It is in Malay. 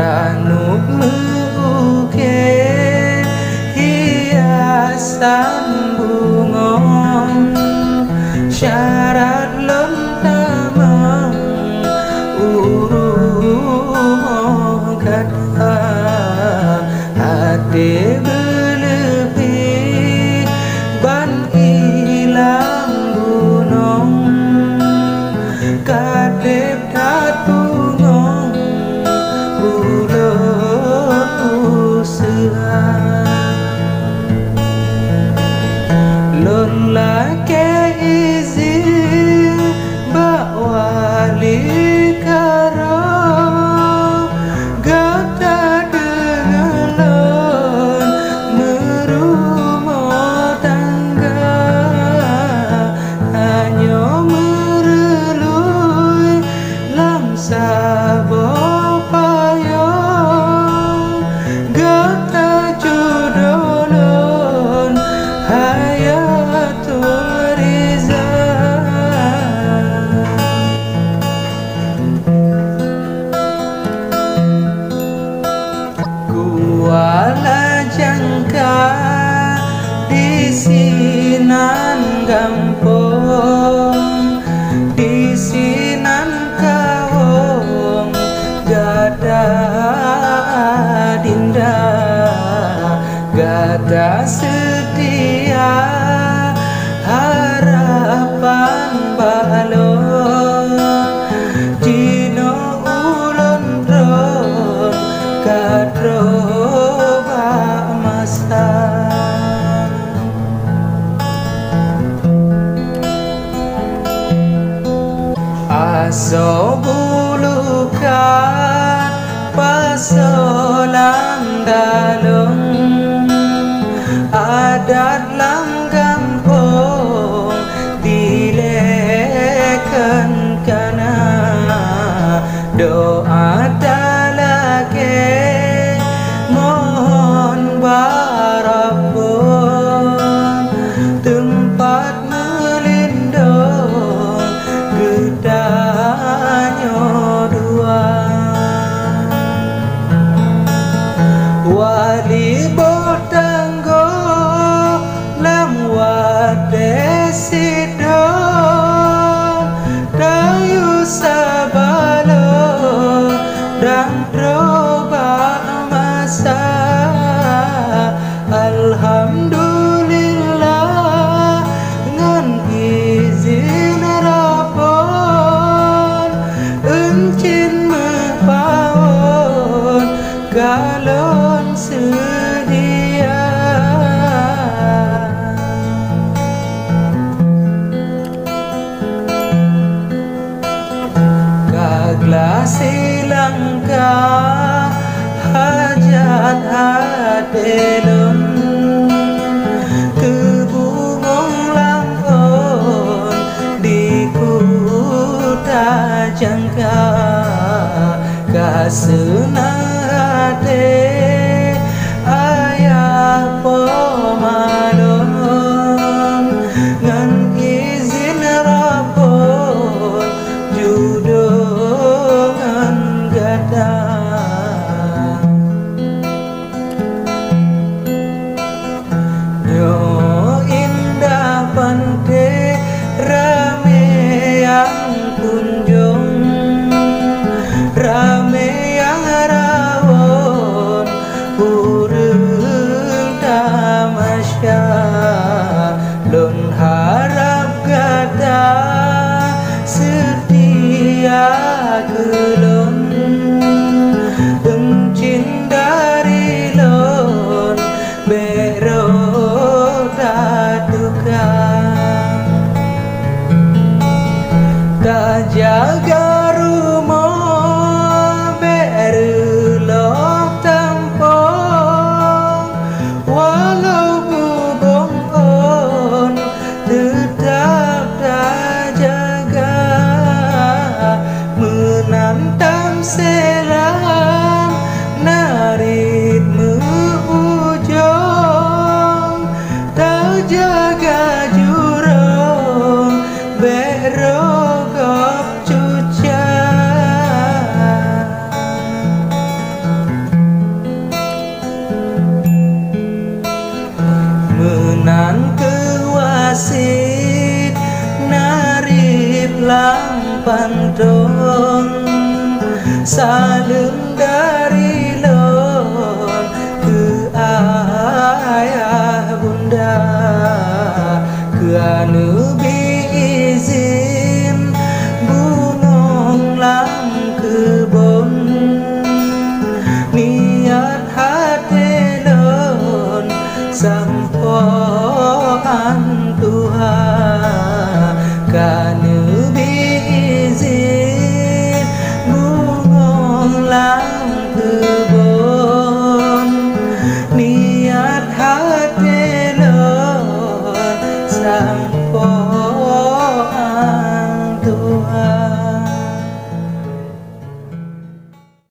ranuk muke hiasan bunga syarat lentamang urung kata hati berlebih ban ilang gunung kadep datungong bulan usaha lon lake izin bakwali karo gata dengan lon merumah tangga hanya merelui lamsa bopayong gata judolon hayatul riza kuala jangka di sinan gampong di sinan kawong gada dinda gada setia harapan balon jino ulun dron kadro masa aso bulukan pasolan dalung adat lam kampung dileken kana doa dalake mohon barabun tempat melindung gedanyo dua wali botanggo lam wadesido dayu sabalo dan roba masa alhamdulillah ngan izin rapon encin mepawon galon sedia kaglasi langka hajat hadelun kebungong langkon di kuta jangka kasenate ayah pomalon ngan izin rapon judongan gada yo indah pante rame yang kunjung rame yang rawon urung tamasya lon harap gada setia gelon encin dari lon bero daduka tak jaga rumah berelok tampung walau bubong on tetap tak jaga menantang selam narit meujung tak jaga jurong berogop cuca salim dari lon ke ayah bunda, ke anu izin gunung lang kebun, niat hati lon sampoan Tuhan, kanu izin gunung lang kebun, niat hati lon sampoan Tuhan.